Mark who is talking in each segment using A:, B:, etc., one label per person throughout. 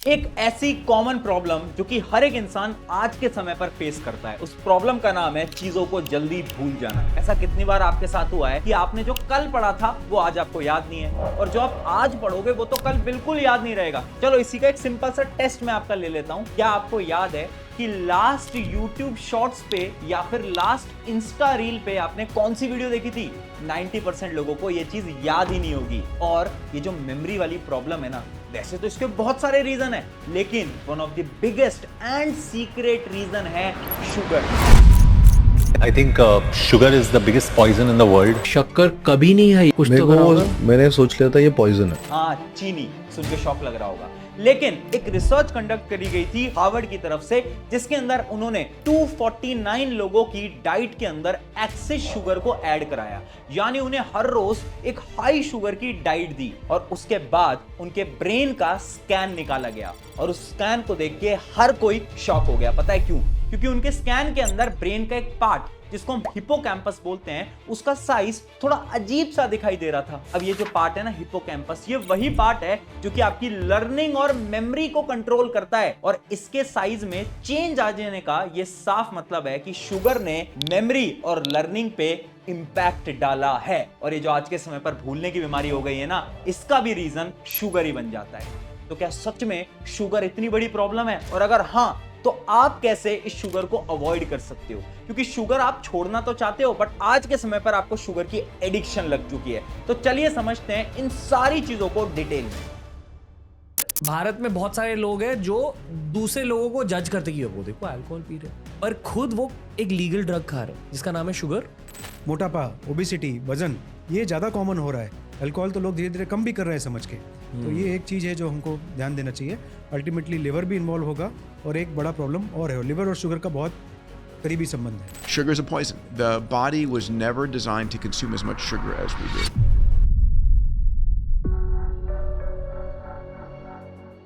A: एक ऐसी common problem जो कि हर एक इंसान आज के समय पर फेस करता है, उस प्रॉब्लम का नाम है चीजों को जल्दी भूल जाना। ऐसा कितनी बार आपके साथ हुआ है कि आपने जो कल पढ़ा था वो आज आपको याद नहीं है, और जो आप आज पढ़ोगे वो तो कल बिल्कुल याद नहीं रहेगा। चलो इसी का एक सिंपल सा टेस्ट मैं आपका ले लेता हूं। क्या आपको याद है कि लास्ट YouTube शॉर्ट्स पे या फिर लास्ट इंस्टा रील पे आपने कौन सी वीडियो देखी थी? 90% लोगों को ये चीज याद ही नहीं होगी। और ये जो मेमोरी वाली प्रॉब्लम है ना, वैसे तो इसके बहुत सारे रीजन है, लेकिन one of the biggest and secret reason है sugar.
B: I think sugar is the biggest poison in the world.
C: शक्कर कभी नहीं है, कुछ तो करा होगा।
D: मैंने सोच लिया था ये पॉइजन है।
A: हाँ, चीनी सुन के शॉक लग रहा होगा, लेकिन एक रिसर्च कंडक्ट करी गई थी हार्वर्ड की तरफ से, जिसके अंदर उन्होंने 249 लोगों की डाइट के अंदर एक्सेस शुगर को ऐड कराया, यानी उन्हें हर रोज एक हाई शुगर की डाइट दी, और उसके बाद उनके ब्रेन का स्कैन निकाला गया, और उस स्कैन को देख के हर कोई शॉक हो गया। पता है क्यों? क्योंकि उनके स्कैन के अंदर ब्रेन का एक पार्ट जिसको हम हिपोकैम्पस बोलते हैं, उसका साइज थोड़ा अजीब सा दिखाई दे रहा था। अब ये जो पार्ट है ना हिपोकैम्पस, ये वही पार्ट है जो कि आपकी लर्निंग और मेमोरी को कंट्रोल करता है, और इसके साइज में चेंज आ जाने का ये साफ मतलब है कि शुगर ने मेमोरी और लर्निंग पे इंपैक्ट डाला है। और ये जो आज के समय पर भूलने की बीमारी हो गई है ना, इसका भी रीजन शुगर ही बन जाता है। तो क्या सच में शुगर इतनी बड़ी प्रॉब्लम है? और अगर हाँ, तो आप कैसे इस शुगर को अवॉइड कर सकते हो? क्योंकि शुगर आप छोड़ना तो चाहते हो, बट आज के समय पर आपको शुगर की एडिक्शन लग चुकी है। तो चलिए समझते हैं इन सारी चीजों को डिटेल में।
C: भारत में बहुत सारे लोग हैं जो दूसरे लोगों को जज करते कि वो देखो अल्कोहल पी रहे, पर खुद वो एक लीगल ड्रग खा रहे हैं जिसका नाम है शुगर।
E: मोटापा, ओबेसिटी, वजन, ये ज़्यादा कॉमन हो रहा है। अल्कोहल तो लोग धीरे धीरे कम भी कर रहे हैं समझ के। तो ये एक चीज़ है जो हमको ध्यान देना चाहिए। अल्टीमेटली लिवर भी इन्वॉल्व होगा, और एक बड़ा प्रॉब्लम और है, लिवर और शुगर का बहुत करीबी संबंध है।
F: Sugar is a poison. The body was never designed to consume as much sugar as we do.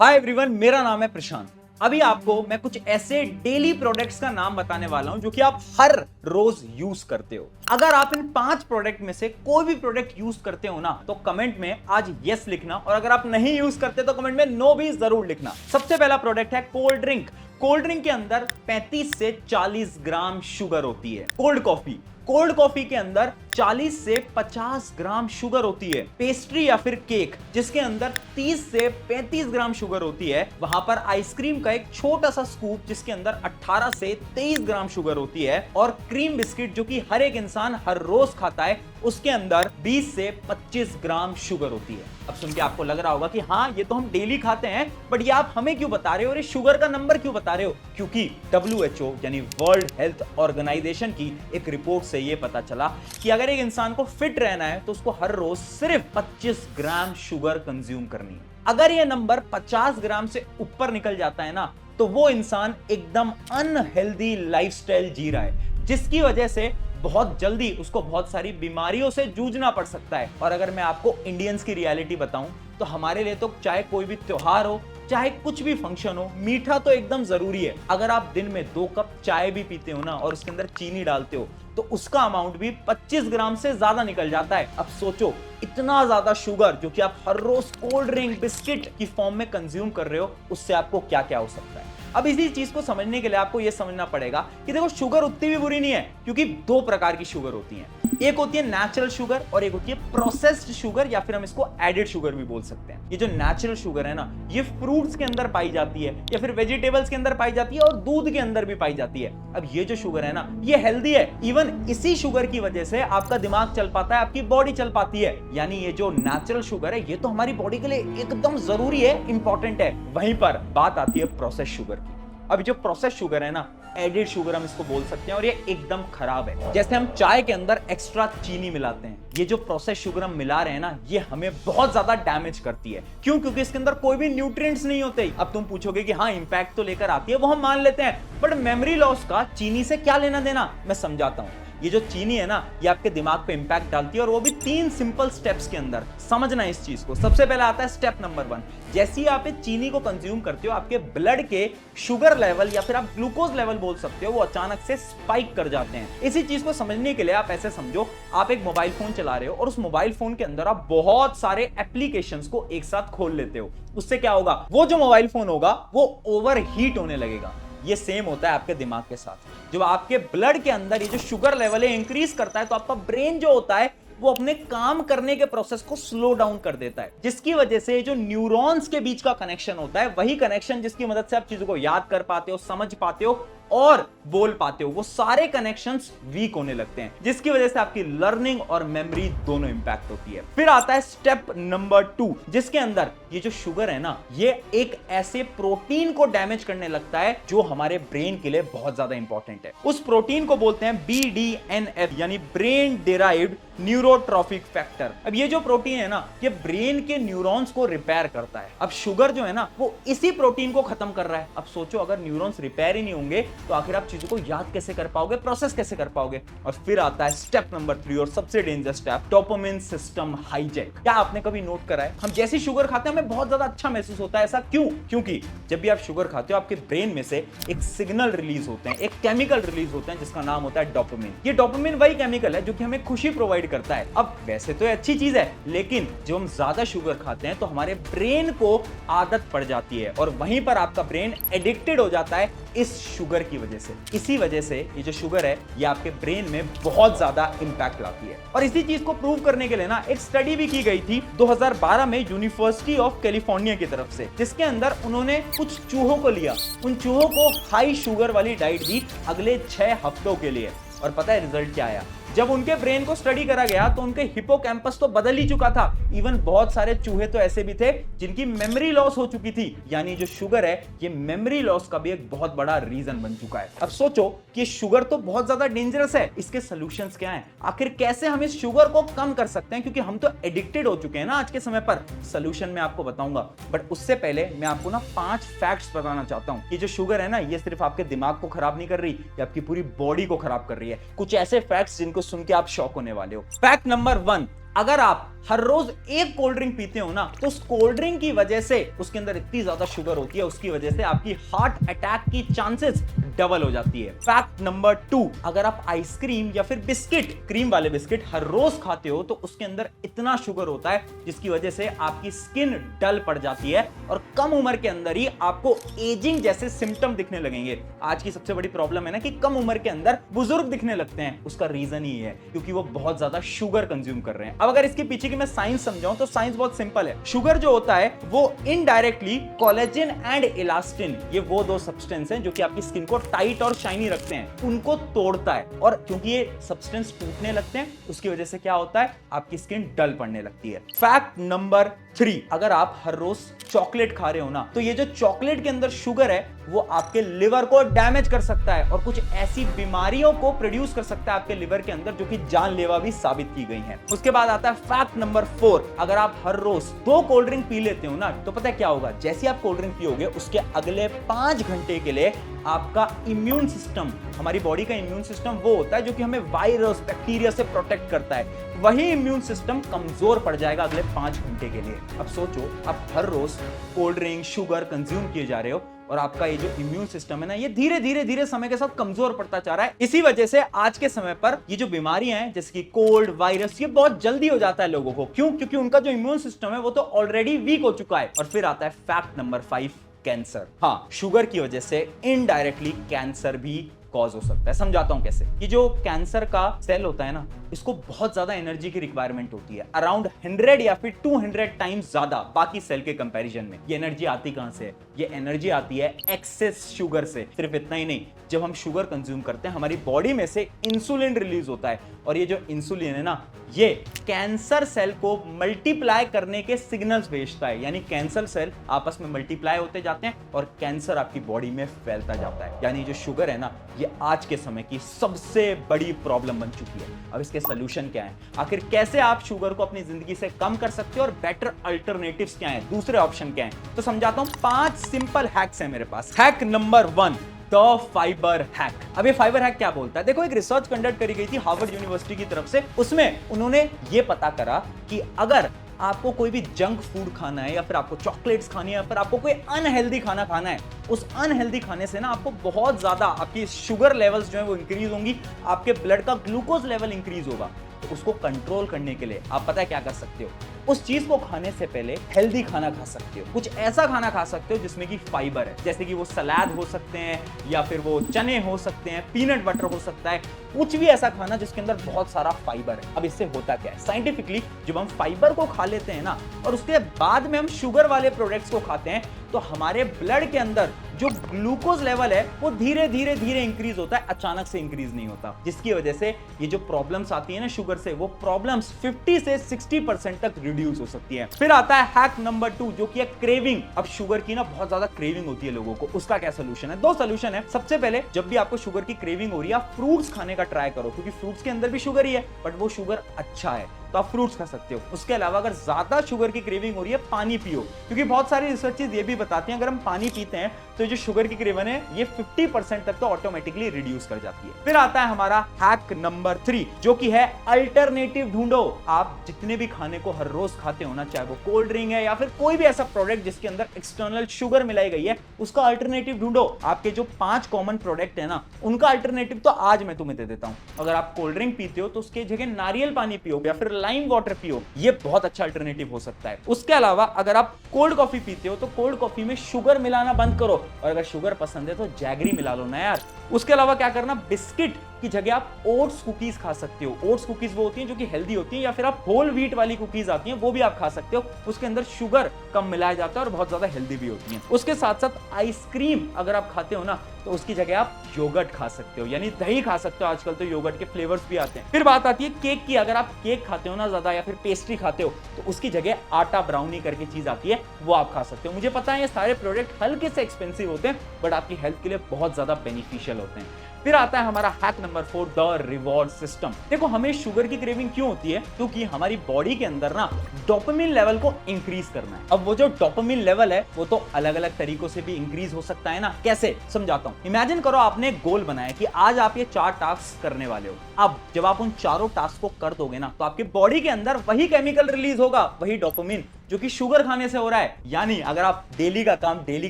A: Hi everyone, मेरा नाम है प्रशांत। अभी आपको मैं कुछ ऐसे डेली प्रोडक्ट्स का नाम बताने वाला हूं जो कि आप हर रोज यूज करते हो। अगर आप इन 5 प्रोडक्ट में से कोई भी प्रोडक्ट यूज करते हो ना, तो कमेंट में आज यस लिखना, और अगर आप नहीं यूज करते तो कमेंट में नो भी जरूर लिखना। सबसे पहला प्रोडक्ट है कोल्ड ड्रिंक। कोल्ड ड्रिंक के अंदर 35 से 40 ग्राम शुगर होती है। कोल्ड कॉफी के अंदर 40 से 50 ग्राम शुगर होती है। पेस्ट्री या फिर केक जिसके अंदर 30 से 35 ग्राम शुगर होती है। वहां पर आइसक्रीम का एक छोटा सा स्कूप जिसके अंदर 18 से 23 ग्राम शुगर होती है। और क्रीम बिस्किट जो कि हर एक इंसान हर रोज खाता है, उसके अंदर 20 से 25 ग्राम शुगर होती है। अब सुन के आपको लग रहा होगा कि हाँ, ये तो हम डेली खाते हैं, बट ये आप हमें क्यों बता रहे हो और ये शुगर का नंबर क्यों बता रहे हो? क्योंकि WHO यानी वर्ल्ड हेल्थ ऑर्गेनाइजेशन की एक रिपोर्ट से ये पता चला कि अगर एक इंसान को फिट रहना है तो उसको हर रोज सिर्फ 25 ग्राम शुगर कंज्यूम करनी है। अगर ये नंबर 50 ग्राम से ऊपर निकल जाता है ना, तो वो इंसान एकदम अनहेल्दी लाइफस्टाइल जी रहा है, जिसकी वजह से बहुत जल्दी उसको बहुत सारी बीमारियों से जूझना पड़ सकता है। और अगर मैं आपको इंडियंस की रियलिटी बताऊं, तो हमारे लिए तो चाहे कोई भी त्योहार हो, चाहे कुछ भी फंक्शन हो, मीठा तो एकदम जरूरी है। अगर आप दिन में 2 कप चाय भी पीते हो ना, और उसके अंदर चीनी डालते हो, तो उसका अमाउंट भी 25 ग्राम से ज्यादा निकल जाता है। अब सोचो, इतना ज्यादा शुगर जो कि आप हर रोज कोल्ड ड्रिंक, बिस्किट की फॉर्म में कंज्यूम कर रहे हो, उससे आपको क्या क्या हो सकता है। अब इसी चीज को समझने के लिए आपको यह समझना पड़ेगा कि देखो, शुगर उतनी भी बुरी नहीं है, क्योंकि 2 प्रकार की शुगर होती है। एक होती है नेचुरल शुगर और एक होती है प्रोसेस्ड शुगर, या फिर हम इसको एडेड शुगर भी बोल सकते हैं। ये जो नेचुरल शुगर है ना, ये फ्रूट्स के अंदर पाई जाती है, या फिर वेजिटेबल्स के अंदर पाई जाती है, और दूध के अंदर भी पाई जाती है। अब ये जो शुगर है ना, ये हेल्दी है। इवन इसी शुगर की वजह से आपका दिमाग चल पाता है, आपकी बॉडी चल पाती है। यानी ये जो नेचुरल शुगर है, ये तो हमारी बॉडी के लिए एकदम जरूरी है, इंपॉर्टेंट है। वहीं पर बात आती है प्रोसेस शुगर की। अब जो प्रोसेस शुगर है ना, एडेड शुगर हम इसको बोल सकते हैं, और ये एकदम खराब है। जैसे हम चाय के अंदर एक्स्ट्रा चीनी मिलाते हैं, ये जो प्रोसेस शुगर हम मिला रहे हैं ना, ये हमें बहुत ज्यादा डैमेज करती है। क्यों? क्योंकि इसके अंदर कोई भी न्यूट्रिएंट्स नहीं होते। अब तुम पूछोगे कि हाँ, इंपैक्ट तो लेकर आती है, वो हम मान लेते हैं, बट मेमोरी लॉस का चीनी से क्या लेना देना, मैं समझाता हूं। ये जो चीनी है ना, ये आपके दिमाग पे इंपैक्ट डालती है, और वो भी 3 सिंपल स्टेप्स के अंदर। समझना इस चीज को। सबसे पहले आता है स्टेप नंबर 1। जैसे ही आप इस चीनी को कंज्यूम करते हो, आपके ब्लड के शुगर लेवल या फिर आप ग्लूकोज लेवल बोल सकते हो, वो अचानक से स्पाइक कर जाते हैं। इसी चीज को समझने के लिए आप ऐसे समझो, आप एक मोबाइल फोन चला रहे हो और उस मोबाइल फोन के अंदर आप बहुत सारे एप्लीकेशंस को एक साथ खोल लेते हो। उससे क्या होगा, वो जो मोबाइल फोन होगा वो ओवरहीट होने लगेगा। ये सेम होता है आपके दिमाग के साथ। जब आपके ब्लड के अंदर ये जो शुगर लेवल है इंक्रीज करता है, तो आपका ब्रेन जो होता है वो अपने काम करने के प्रोसेस को स्लो डाउन कर देता है, जिसकी वजह से जो न्यूरॉन्स के बीच का कनेक्शन होता है, वही कनेक्शन जिसकी मदद से आप चीजों को याद कर पाते हो, समझ पाते हो और बोल पाते हो, वो सारे कनेक्शंस वीक होने लगते हैं, जिसकी वजह से आपकी लर्निंग और मेमोरी दोनों इंपैक्ट होती है। फिर आता है स्टेप नंबर 2, जिसके अंदर ये जो शुगर है ना, ये एक ऐसे प्रोटीन को डैमेज करने लगता है जो हमारे ब्रेन के लिए बहुत ज्यादा इंपॉर्टेंट है। उस प्रोटीन को बोलते हैं BDNF, यानी ब्रेन डिराइव्ड न्यूरोट्रॉफिक फैक्टर। अब ये जो प्रोटीन है ना, ये ब्रेन के न्यूरॉन्स को रिपेयर करता है। अब शुगर जो है ना, वो इसी प्रोटीन को खत्म कर रहा है। अब सोचो, अगर न्यूरॉन्स रिपेयर ही नहीं होंगे तो आखिर आप चीजों को याद कैसे कर पाओगे, प्रोसेस कैसे कर पाओगे। और फिर आता है स्टेप नंबर 3 और सबसे danger step, dopamine system hijack. क्या आपने कभी नोट करा है, हम जैसे शुगर खाते हैं हमें बहुत ज्यादा अच्छा महसूस होता है। ऐसा क्यों? क्योंकि जब भी आप शुगर खाते हो, आपके ब्रेन में से एक सिग्नल रिलीज होते हैं, एक केमिकल रिलीज होते हैं जिसका नाम होता है डोपामिन। ये डोपामिन वही केमिकल है जो कि हमें खुशी प्रोवाइड करता है। अब वैसे तो ये अच्छी चीज है, लेकिन जब हम ज्यादा शुगर खाते हैं तो हमारे ब्रेन को आदत पड़ जाती है और वहीं पर आपका ब्रेन एडिक्टेड हो जाता है इस शुगर की वजह से। इसी वजह से ये जो शुगर है, ये आपके ब्रेन में बहुत ज्यादा इंपैक्ट लाती है। और इसी चीज को प्रूव करने के लिए ना एक स्टडी भी की गई थी 2012 में यूनिवर्सिटी ऑफ कैलिफोर्निया की तरफ से, जिसके अंदर उन्होंने कुछ चूहों को लिया। उन चूहों को हाई शुगर वाली डाइट दी अगले 6 हफ्तों के लिए, और पता है रिजल्ट क्या आया? जब उनके ब्रेन को स्टडी करा गया तो उनके हिपोकैम्पस तो बदल ही चुका था। इवन बहुत सारे चूहे तो ऐसे भी थे जिनकी मेमोरी लॉस हो चुकी थी। यानी जो शुगर है, ये मेमोरी लॉस का भी एक बहुत बड़ा रीजन बन चुका है। अब सोचो कि शुगर तो बहुत ज्यादा डेंजरस है, इसके सॉल्यूशंस क्या हैं? आखिर कैसे हम इस शुगर को कम कर सकते हैं, क्योंकि हम तो एडिक्टेड हो चुके हैं ना आज के समय पर। सॉल्यूशन मैं आपको बताऊंगा, बट उससे पहले मैं आपको ना 5 फैक्ट्स बताना चाहता हूं कि जो शुगर है ना, ये सिर्फ आपके दिमाग को खराब नहीं कर रही, ये आपकी पूरी बॉडी को खराब कर रही है। कुछ ऐसे फैक्ट्स जिनको सुन के आप शॉक होने वाले हो। फैक्ट नंबर 1, अगर आप हर रोज एक कोल्ड ड्रिंक पीते हो ना, तो उस कोल्ड ड्रिंक की वजह से उसके अंदर इतनी ज्यादा शुगर होती है, उसकी वजह से आपकी हार्ट अटैक की चांसेस डबल हो जाती है। फैक्ट नंबर 2, अगर आप आइसक्रीम या फिर बिस्किट, क्रीम वाले बिस्किट हर रोज खाते हो, तो उसके अंदर इतना शुगर होता है जिसकी वजह से आपकी स्किन डल पड़ जाती है और कम उम्र के अंदर ही आपको एजिंग जैसे सिम्टम दिखने लगेंगे। आज की सबसे बड़ी प्रॉब्लम है ना कि कम उम्र के अंदर बुजुर्ग दिखने लगते हैं। उसका रीजन ही है क्योंकि वो बहुत ज्यादा शुगर कंज्यूम कर रहे हैं। अब अगर इसके पीछे की मैं साइंस समझाऊं तो साइंस बहुत सिंपल है। शुगर जो होता है वो इनडायरेक्टली कोलेजन एंड इलास्टिन, ये वो 2 सब्सटेंस हैं जो कि आपकी स्किन को टाइट और शाइनी रखते हैं, उनको तोड़ता है। और क्योंकि ये सब्सटेंस टूटने लगते हैं, उसकी वजह से क्या होता है, आपकी स्किन डल पड़ने लगती है। फैक्ट नंबर 3, अगर आप हर रोज चॉकलेट खा रहे हो ना, तो ये जो चॉकलेट के अंदर शुगर है वो आपके लिवर को डैमेज कर सकता है और कुछ ऐसी बीमारियों को प्रोड्यूस कर सकता है आपके लिवर के अंदर जो कि जानलेवा भी साबित की गई हैं। उसके बाद आता है फैक्ट नंबर 4, अगर आप हर रोज 2 कोल्ड ड्रिंक पी लेते हो ना, तो पता है क्या होगा? जैसे आप कोल्ड ड्रिंक पियोगे, उसके अगले 5 घंटे के लिए आपका इम्यून सिस्टम, हमारी बॉडी का इम्यून सिस्टम वो होता है जो कि हमें वायरस, बैक्टीरिया से प्रोटेक्ट करता है, वही इम्यून सिस्टम कमजोर पड़ जाएगा अगले 5 घंटे के लिए। अब सोचो, आप हर रोज कोल्ड ड्रिंक, शुगर कंज्यूम किए जा रहे हो और आपका ये जो इम्यून सिस्टम है ना, ये धीरे धीरे समय के साथ कमजोर पड़ता जा रहा है। इसी वजह से आज के समय पर ये जो बीमारियां हैं जैसे कि कोल्ड, वायरस, ये बहुत जल्दी हो जाता है लोगों को। क्यों? क्योंकि उनका जो इम्यून सिस्टम है वो तो ऑलरेडी वीक हो चुका है। और फिर आता है फैक्ट नंबर 5, कैंसर। हाँ, शुगर की वजह से इनडायरेक्टली कैंसर भी कॉज हो सकता है। समझाता हूं कैसे। ये जो कैंसर का सेल होता है ना, इसको बहुत ज्यादा एनर्जी की रिक्वायरमेंट होती है, अराउंड 100 या फिर 200 टाइम्स ज्यादा बाकी सेल के कंपैरिजन में। ये एनर्जी आती कहां से है? ये एनर्जी आती है एक्सेस शुगर से। सिर्फ इतना ही नहीं, जब हम शुगर कंज्यूम करते हैं, हमारी बॉडी में से इंसुलिन रिलीज होता है और ये जो इंसुलिन है ना, ये कैंसर सेल को मल्टीप्लाई करने के सिग्नल्स भेजता है। यानी कैंसर सेल आपस में मल्टीप्लाई होते जाते हैं और कैंसर आपकी बॉडी में फैलता जाता है। यानी जो शुगर है ना, ये आज के समय की सबसे बड़ी प्रॉब्लम बन चुकी है। अब इसके सॉल्यूशन क्या है? आखिर कैसे आप शुगर को अपनी जिंदगी से कम कर सकते हो और बेटर अल्टरनेटिव्स क्या हैं, दूसरे ऑप्शन क्या हैं? तो समझाता हूं। 5 सिंपल हैक्स हैं मेरे पास। Hack number 1, the fibre hack. अब ये फाइबर हैक क्या बोलता है? देखो, एक रिसर्च कंडक्ट करी गई थी हार्वर्ड यूनिवर्सिटी की तरफ से। उसमें उन्होंने ये पता करा कि अगर आपको कोई भी जंक फूड खाना है या फिर आपको चॉकलेट्स खानी है या फिर आपको कोई अनहेल्दी खाना खाना है, उस अनहेल्दी खाने से ना आपको बहुत ज्यादा आपकी शुगर लेवल्स जो है वो इंक्रीज होंगी, आपके ब्लड का ग्लूकोज लेवल इंक्रीज होगा। तो उसको कंट्रोल करने के लिए आप पता है क्या कर सकते हो? उस चीज को खाने से पहले हेल्दी खाना खा सकते हो। कुछ ऐसा खाना खा सकते हो जिसमें कि फाइबर है, जैसे कि वो सलाद हो सकते हैं या फिर वो चने हो सकते हैं, पीनट बटर हो सकता है, कुछ भी ऐसा खाना जिसके अंदर बहुत सारा फाइबर है। अब इससे होता क्या है? साइंटिफिकली जब हम फाइबर को खा लेते हैं ना और उसके बाद में हम शुगर वाले प्रोडक्ट्स को खाते हैं, तो हमारे ब्लड के अंदर जो ग्लूकोज लेवल है वो धीरे धीरे धीरे इंक्रीज होता है, अचानक से इंक्रीज नहीं होता, जिसकी वजह से ये जो प्रॉब्लम्स आती है ना शुगर से, वो प्रॉब्लम्स 50 से 60% तक रिड्यूस हो सकती है। फिर आता है हैक नंबर 2, जो कि है क्रेविंग। अब शुगर की ना बहुत ज्यादा क्रेविंग होती है लोगों को, उसका क्या सोल्यूशन है? 2 सोल्यूशन है। सबसे पहले, जब भी आपको शुगर की क्रेविंग हो रही है, आप फ्रूट्स खाने का ट्राई करो, क्योंकि फ्रूट्स के अंदर भी शुगर ही है, बट वो शुगर अच्छा है, तो आप फ्रूट्स खा सकते हो। उसके अलावा अगर ज्यादा शुगर की क्रेविंग हो रही है, पानी पियो, क्योंकि बहुत सारी रिसर्चेस ये भी बताती हैं अगर हम पानी पीते हैं तो जो शुगर की क्रेविंग है ये 50% तक तो ऑटोमेटिकली रिड्यूस कर जाती है। फिर आता है हमारा हैक नंबर 3, जो कि है अल्टरनेटिव ढूंढो। आप जितने भी खाने को हर रोज खाते हो ना, चाहे वो कोल्ड ड्रिंक है या फिर कोई भी ऐसा प्रोडक्ट जिसके अंदर एक्सटर्नल शुगर मिलाई गई है, उसका अल्टरनेटिव ढूंढो। आपके जो 5 कॉमन प्रोडक्ट है ना, उनका अल्टरनेटिव तो आज मैं तुम्हें दे देता हूं। अगर आप कोल्ड ड्रिंक पीते हो तो उसके जगह नारियल पानी पियो या फिर लाइम वाटर पियो, ये बहुत अच्छा अल्टरनेटिव हो सकता है। उसके अलावा अगर आप कोल्ड कॉफी पीते हो तो कोल्ड कॉफी में शुगर मिलाना बंद करो, और अगर शुगर पसंद है तो जैगरी मिला लो ना यार। उसके अलावा क्या करना, बिस्किट की जगह आप ओट्स कुकीज खा सकते हो। ओट्स कुकीज वो होती हैं जो कि हेल्दी होती हैं, या फिर आप होल व्हीट वाली कुकीज आती हैं, वो भी आप खा सकते हो। उसके अंदर शुगर कम मिलाया जाता है और बहुत ज्यादा हेल्दी भी होती हैं। उसके साथ साथ आइसक्रीम अगर आप खाते हो ना, तो उसकी जगह आप योगर्ट खा सकते हो, यानी दही खा सकते हो। आजकल तो योगर्ट के फ्लेवर्स भी आते हैं। फिर बात आती है केक की। अगर आप केक खाते हो ना ज्यादा या फिर पेस्ट्री खाते हो, तो उसकी जगह आटा ब्राउनी करके चीज आती है, वो आप खा सकते हो। मुझे पता है ये सारे प्रोडक्ट हल्के से एक्सपेंसिव होते हैं, बट आपकी हेल्थ के लिए बहुत ज्यादा बेनिफिशियल होते हैं। फिर आता है हमारा hack number 4, the reward system. देखो, हमें शुगर की क्रेविंग क्यों होती है? क्योंकि हमारी बॉडी के अंदर ना डोपामिन लेवल को इंक्रीज करना है। अब वो जो डोपामिन लेवल है वो तो अलग अलग तरीकों से भी इंक्रीज हो सकता है ना। कैसे? समझाता हूं। इमेजिन करो आपने एक गोल बनाया कि आज आप ये 4 टास्क करने वाले हो। अब जब आप उन चारों टास्क को कर दोगे ना, तो आपकी बॉडी के अंदर वही केमिकल रिलीज होगा, वही डोपामिन, जो कि शुगर खाने से हो रहा है। यानी अगर आप डेली का काम डेली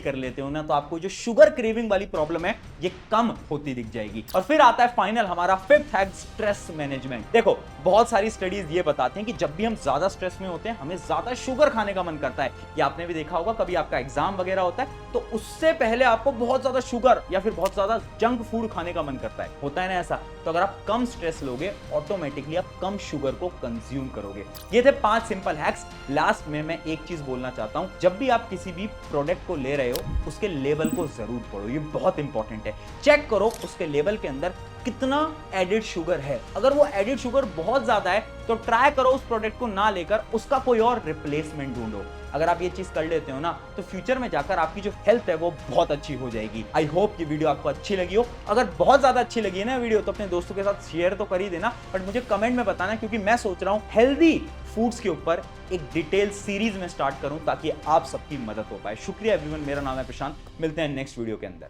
A: कर लेते हो ना, तो आपको जो शुगर क्रेविंग वाली प्रॉब्लम है ये कम होती दिख जाएगी। और फिर आता है फाइनल हमारा 5th हैक, स्ट्रेस मैनेजमेंट। देखो, बहुत सारी स्टडीज ये बताती हैं कि जब भी हम ज्यादा स्ट्रेस में होते हैं, हमें ज्यादा शुगर खाने का मन करता है। ये आपने भी देखा होगा, कभी आपका एग्जाम वगैरह होता है तो उससे पहले आपको बहुत ज्यादा शुगर या फिर बहुत ज्यादा जंक फूड खाने का मन करता है, होता है ना ऐसा? तो अगर आप कम स्ट्रेस लोगे, ऑटोमेटिकली आप कम शुगर को कंज्यूम करोगे। ये थे 5 सिंपल हैक्स। लास्ट में मैं एक चीज बोलना चाहता हूं, जब भी आप किसी भी प्रोडक्ट को ले रहे हो, उसके लेवल को जरूर पढ़ो, ये बहुत इंपॉर्टेंट है। चेक करो उसके लेवल के अंदर कितना एडिड शुगर है। अगर वो एडिड शुगर बहुत ज्यादा है तो ट्राई करो उस प्रोडक्ट को ना लेकर उसका कोई और रिप्लेसमेंट ढूंढो। अगर आप ये चीज कर लेते हो ना, तो फ्यूचर में जाकर आपकी जो हेल्थ है वो बहुत अच्छी हो जाएगी। आई होप कि वीडियो आपको अच्छी लगी हो। अगर बहुत ज्यादा अच्छी लगी है ना वीडियो, तो अपने दोस्तों के साथ शेयर तो कर ही देना, बट मुझे कमेंट में बताना, क्योंकि मैं सोच रहा हूँ हेल्दी फूड्स के ऊपर एक डिटेल सीरीज में स्टार्ट करूं ताकि आप सबकी मदद हो पाए। शुक्रिया एवरीवन, मेरा नाम है प्रशांत। मिलते हैं नेक्स्ट वीडियो के अंदर।